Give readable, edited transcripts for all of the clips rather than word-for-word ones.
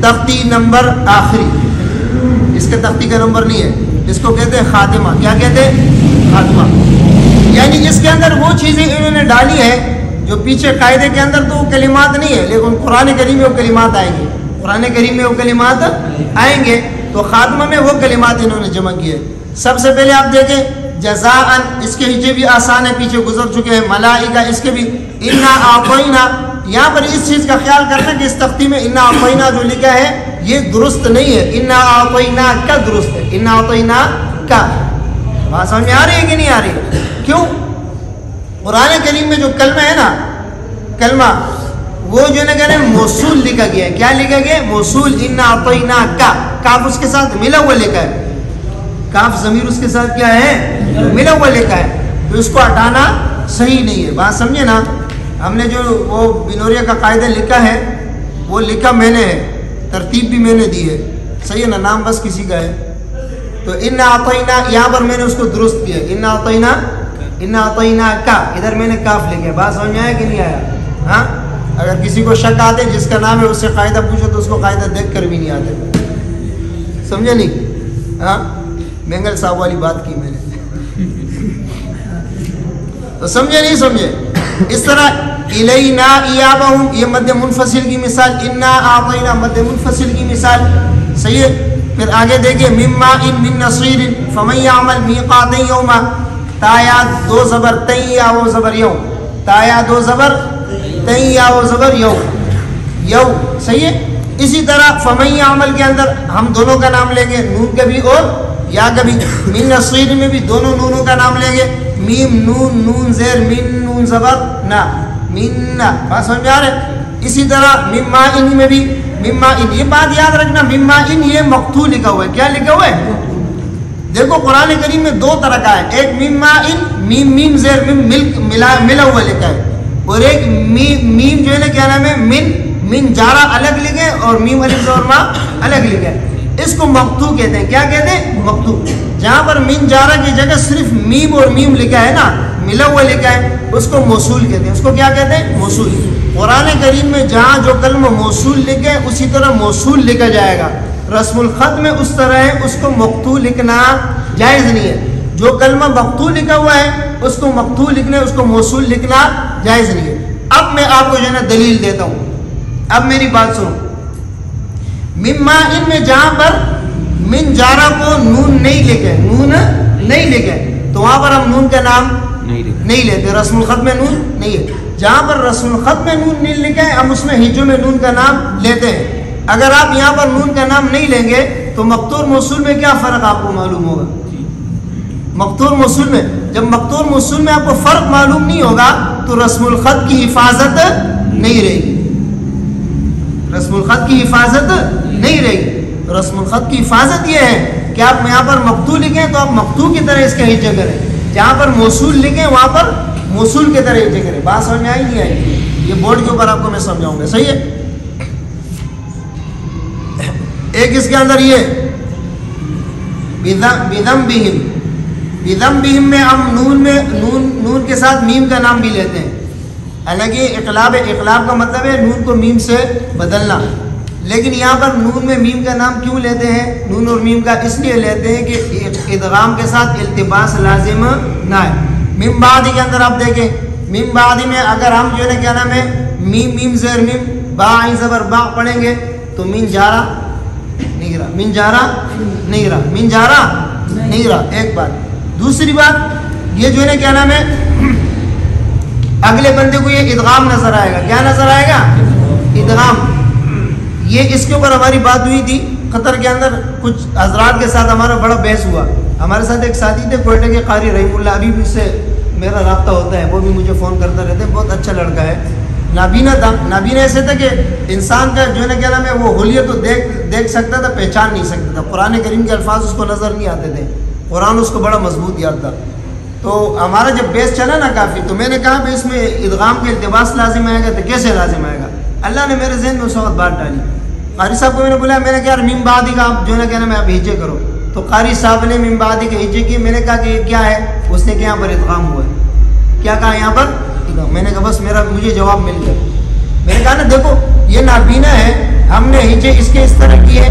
تختی نمبر آخری، اس کے تختی کا نمبر نہیں ہے، اس کو کہتے ہیں خاتمہ. کیا کہتے ہیں؟ خاتمہ. یعنی اس کے اندر وہ چیزیں انہوں نے ڈالی ہیں جو پیچھے قاعدے کے اندر تو وہ کلمات نہیں ہے، لیکن قرآن کریم میں وہ کلمات آئیں گے، قرآن کریم میں وہ کلمات آئیں گے. تو خاتمہ میں وہ کلمات انہوں نے جمع کیے. سب سے پہلے آپ دیکھیں جزاءً، اس کے ہجے بھی آسان ہے، پیچھے گزر چکے ہیں. ملائکہ، اس کے بھی انا اعطینا. یہاں پر اس چیز کا خیال کرنا کہ اس تختی میں انا اعطینا جو لکھا ہے یہ درست نہیں ہے، انا اعطینا کا درست ہے، انا اعطینا کا. بات سمجھ میں آ رہی ہے کہ نہیں آ رہی؟ کیوں؟ قرآن کریم میں جو کلمہ ہے نا، کلمہ وہ جو ہے نا موصول لکھا گیا ہے. کیا لکھا گیا ہے؟ موصول. انا اعطینا کا، کاف اس کے ساتھ ملا ہوا لکھا ہے، کاف ضمیر اس کے ساتھ کیا ہے؟ ملا ہوا لکھا ہے. تو اس کو ہٹانا صحیح نہیں ہے. بات سمجھے نا؟ ہم نے جو وہ بنوریا کا قاعدہ لکھا ہے وہ لکھا میں نے ہے، ترتیب بھی میں نے دی ہے، صحیح ہے نا؟ نام بس کسی کا ہے. تو انا اعطینا یہاں پر میں نے اس کو درست کیا، انا اعطینا، انا اعطینا کا، ادھر میں نے کاف لکھا. بات سمجھ میں آیا کہ نہیں آیا؟ ہاں، اگر کسی کو شک آتے جس کا نام ہے اس سے قاعدہ پوچھو تو اس کو قاعدہ دیکھ کر بھی نہیں آتے. سمجھے نہیں؟ ہاں، مینگل صاحب والی بات کی میں نے. تو سمجھے نہیں سمجھے؟ اس طرح الینا ایابہم، یہ مد منفصل کی مثال. انا اعطینا مد منفصل کی مثال. صحیح ہے؟ پھر آگے دیکھیں مما ان من نصیر فمن یعمل میقات یوما. تایا دو زبر تئی یا وہ زبر یو، تایا دو زبر تئی یا وہ زبر یو، یو. صحیح ہے؟ اسی طرح فمن یعمل کے اندر ہم دونوں کا نام لیں گے، نون کا بھی اور یا کبھی. من نصیر میں بھی دونوں نونوں کا نام لیں گے، میم نون، نون زیر، من نون زبر نا، من. بات سمجھ میں آ رہا ہے؟ اسی طرح مما ان میں بھی مما ان. یہ بات یاد رکھنا، مما ان یہ مقطوع لکھا ہوا ہے. کیا لکھا ہوا ہے؟ دیکھو قرآن کریم میں دو طرح کا ہے، ایک مما ان، میم میم زیر میم ملا ہوا لکھا ہے، اور ایک میم جو ہے نا کیا نام ہے من جارا الگ لکھے اور میم الف زبر ما الگ لکھا ہے. اس کو مقطوع کہتے ہیں. کیا کہتے ہیں؟ مقطوع. جہاں پر من جارا کی جگہ صرف میم اور میم لکھا ہے نا، ملا ہوا لکھا ہے، اس کو موصول کہتے ہیں. اس کو کیا کہتے ہیں؟ موصول. قرآن کریم میں جہاں جو کلمہ موصول لکھے اسی طرح موصول لکھا جائے گا. رسم الخط میں اس طرح ہے، اس کو مقطوع لکھنا جائز نہیں ہے. جو کلمہ مقطوع لکھا ہوا ہے اس کو مقطوع لکھنا، اس کو موصول لکھنا جائز نہیں ہے. اب میں آپ کو جو ہے نا دلیل دیتا ہوں. اب میری بات سنو. مما ان میں جہاں پر من جارا کو نون نہیں لکھے، نون نہیں لکھے، تو وہاں پر ہم نون کا نام نہیں لیتے. رسم الخط میں نون نہیں ہے. جہاں پر رسم الخط میں نون نہیں لکھا ہے ہم اس میں ہجو میں نون کا نام لیتے ہیں. اگر آپ یہاں پر نون کا نام نہیں لیں گے تو مقطوع موصول میں کیا فرق آپ کو معلوم ہوگا؟ مقطوع موصول میں، جب مقطوع موصول میں آپ کو فرق معلوم نہیں ہوگا تو رسم الخط کی حفاظت نہیں رہے گی. رسم الخط کی حفاظت نہیں رہے گی. رسم الخط کی حفاظت یہ ہے کہ آپ یہاں پر مقطوع لکھیں تو آپ مقطوع کی طرح اس کا ہجا کریں، جہاں پر موصول لکھیں وہاں پر موصول کی طرح ہجا کریں. بات سمجھ میں آئی نہیں آئی؟ یہ بورڈ کے اوپر آپ کو میں سمجھاؤں گا. صحیح ہے؟ ایک اس کے اندر یہ بِذَنبِهِمْ، بِذَنبِهِمْ میں ہم نون کے ساتھ میم کا نام بھی لیتے ہیں. حالانکہ اقلاب کا مطلب ہے نون کو میم سے بدلنا، لیکن یہاں پر نون میں میم کا نام کیوں لیتے ہیں؟ نون اور میم کا اس لیے لیتے ہیں کہ ادغام کے ساتھ التباس لازم نہ ہے. میم بعدی کے اندر آپ دیکھیں، میم بعدی میں اگر ہم جو ہے کیا نام ہے میم میم زیر میم با عین زبر با پڑھیں گے تو مین جارا نہیں رہا، مین جارا نہیں رہا، مین جارا نہیں رہا. ایک بات. دوسری بات یہ جو ہے کیا نام ہے اگلے بندے کو یہ ادغام نظر آئے گا. کیا نظر آئے گا؟ ادغام. یہ اس کے اوپر ہماری بات ہوئی تھی قطر کے اندر، کچھ حضرات کے ساتھ ہمارا بڑا بحث ہوا. ہمارے ساتھ ایک ساتھی تھے کوئٹہ کے قاری رحیم اللہ، ابھی بھی اس سے میرا رابطہ ہوتا ہے، وہ بھی مجھے فون کرتا رہتا ہے، بہت اچھا لڑکا ہے. نابینا تھا. نابینا ایسے تھا کہ انسان کا جو ہے نا کیا نام ہے وہ حلیت تو دیکھ سکتا تھا، پہچان نہیں سکتا تھا. قرآن کریم کے الفاظ اس کو نظر نہیں آتے تھے، قرآن اس کو بڑا مضبوط یاد تھا. تو ہمارا جب بیس چلا نا کافی، تو میں نے کہا کہ اس میں ادغام کے التباس لازم آئے گا تو کیسے لازم آئے گا؟ اللہ نے میرے ذہن میں اس وقت بات ڈالی. قاری صاحب کو میں نے بولا، میں نے کہا یار میم بعدی کا آپ جو ہے نا کیا نام ہے آپ ہجے کرو. تو قاری صاحب نے میم بعدی کے ہجے کی. میں نے کہا کہ یہ کیا ہے؟ اس نے کہ یہاں پر ادغام ہوا ہے. کیا کہا یہاں پر؟ میں نے کہا بس مجھے جواب مل گیا. میں نے کہا نا دیکھو یہ نابینا ہے، ہم نے ہجے اس کے اس طرح کی ہے،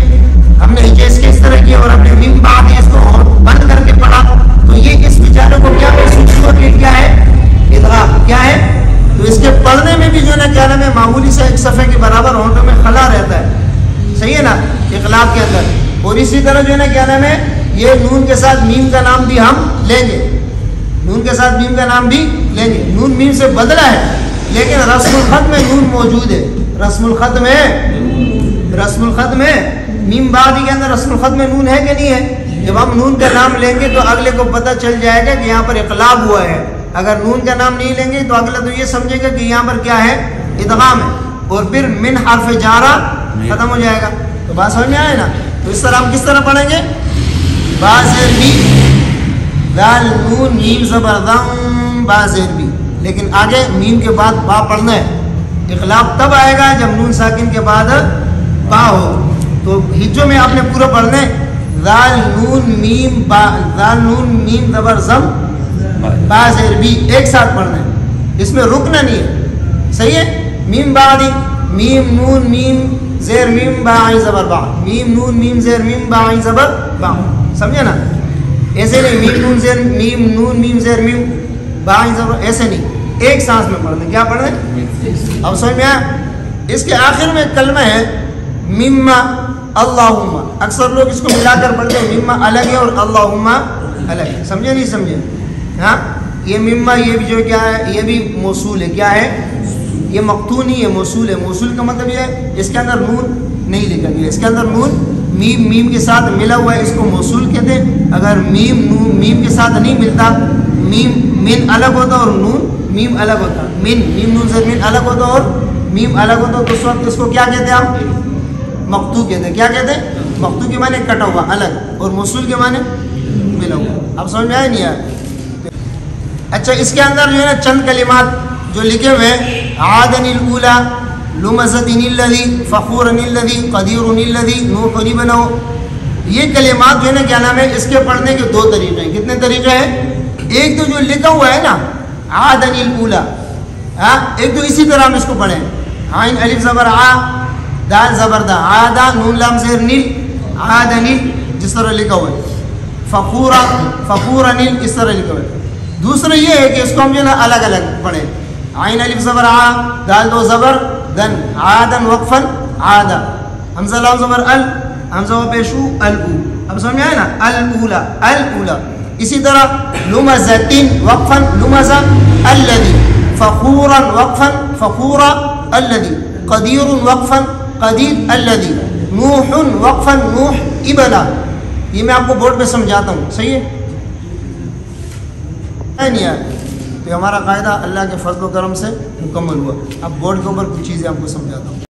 ہم نے ہجے اس کے اس طرح کی اور ہم نے من بعد اس کو بند کر کے پڑھا، تو یہ اس بیچارے کو کیا محسوس ہوا کہ کیا ہے؟ ادغام کیا ہے؟ تو اس کے پڑھنے میں بھی جو ہے نا کیا نام ہے معمولی سے ایک صفحے کے برابر ہونٹوں میں خلا رہتا ہے، صحیح ہے نا اقلاب کے اندر. اور اسی طرح جو ہے نا کیا نام ہے یہ نون کے ساتھ میم کا نام بھی ہم لیں گے، نون کے ساتھ میم کا نام بھی لیں گے. نون میم سے بدلا ہے لیکن رسم الخط میں نون موجود ہے، رسم الخط میں میم بعد کے اندر رسم الخط میں نون ہے کہ نہیں ہے؟ جب ہم نون کا نام لیں گے تو اگلے کو پتہ چل جائے گا کہ یہاں پر اقلاب ہوا ہے. اگر نون کا نام نہیں لیں گے تو اگلا تو یہ سمجھے گا کہ یہاں پر کیا ہے؟ ادغام ہے، اور پھر من حرف جارہ ختم ہو جائے گا. تو بات سمجھ میں آئے نا؟ تو اس طرح ہم کس طرح پڑھیں گے؟ با زیر بی، دال نون میم زبر ضم با زیر بی، لیکن آگے میم کے بعد با پڑھنا ہے. اقلاب تب آئے گا جب نون ساکن کے بعد با ہو. تو ہجوں میں آپ نے پورا پڑھنا ہے دال نون میم با، دال نون میم زبر ضم با زیر بی، ایک ساتھ پڑھنا ہے، اس میں رکنا نہیں ہے. صحیح ہے؟ میم بعدی میم نون میم زیر میم با عین زبر با، میم نون میم زیر میم با عین زبر با، سمجھے نا؟ ایسے نہیں میم نون زیر میم نون میم زیر میم با عین زبر، ایسے نہیں، ایک سانس میں پڑھنا. کیا پڑھنا ہے؟ اب سمجھ میں آیا؟ اس کے آخر میں کلمہ ہے مما اللہم. اکثر لوگ اس کو ملا کر پڑھتے ہیں، مما الگ ہے اور اللہم الگ ہے. سمجھے نہیں سمجھے؟ ہاں یہ مما یہ بھی جو کیا ہے یہ بھی موصول ہے. کیا ہے؟ یہ مقطوع نہیں ہے، موصول ہے. موصول کا مطلب یہ ہے اس کے اندر نون نہیں لکھا گیا، اس کے اندر نون میم کے ساتھ ملا ہوا ہے، اس کو موصول کہتے ہیں. اگر میم کے ساتھ نہیں ملتا، من الگ ہوتا اور نون میم الگ ہوتا، میم نون سے مین الگ ہوتا اور میم الگ ہوتا، تو اس وقت اس کو کیا کہتے ہیں ہم؟ مقطوع کہتے ہیں. کیا کہتے ہیں؟ مقطوع کے معنی کٹا ہوا الگ، اور موصول کے معنی ملا ہوا. اب سمجھ میں آیا نہیں آیا؟ اچھا اس کے اندر جو ہے نا چند کلمات جو لکھے ہوئے عادن الاولا لمزتن الذی فخورن الذی قدیرن الذی نوحن بنو، یہ کلمات جو ہے نا کیا نام ہے اس کے پڑھنے کے دو طریقے ہیں. کتنے طریقے ہیں؟ ایک تو جو لکھا ہوا ہے نا عادن الاولا، ایک تو اسی طرح ہم اس کو پڑھیں عین الف زبر آ دال زبر دا عادا نون لام زیر نیل عادا نیل جس طرح لکھا ہوا ہے. فخورا فخورا نیل اس طرح لکھا ہوا ہے. دوسرا یہ ہے کہ اس کو ہم جو ہے نا الگ الگ پڑھیں عین الف زبر آ دال دو زبر دن عادن وقفن عادا حمزہ لام زبر ال حمزہ و پیشو الو. اب سمجھ میں آئے نا؟ الاولا الاولا. اسی طرح لمزتن وقفن لمزہ الذی، فخورا وقفن فخورا الذی، قدیر وقفن قدیر الذی، نوح وقفن نوح ابنا. یہ میں آپ کو بورڈ پہ سمجھاتا ہوں، صحیح ہے؟ نہیں ہے تو ہمارا قاعدہ اللہ کے فضل و کرم سے مکمل ہوا. اب بورڈ کے اوپر کچھ چیزیں آپ کو سمجھاتا ہوں.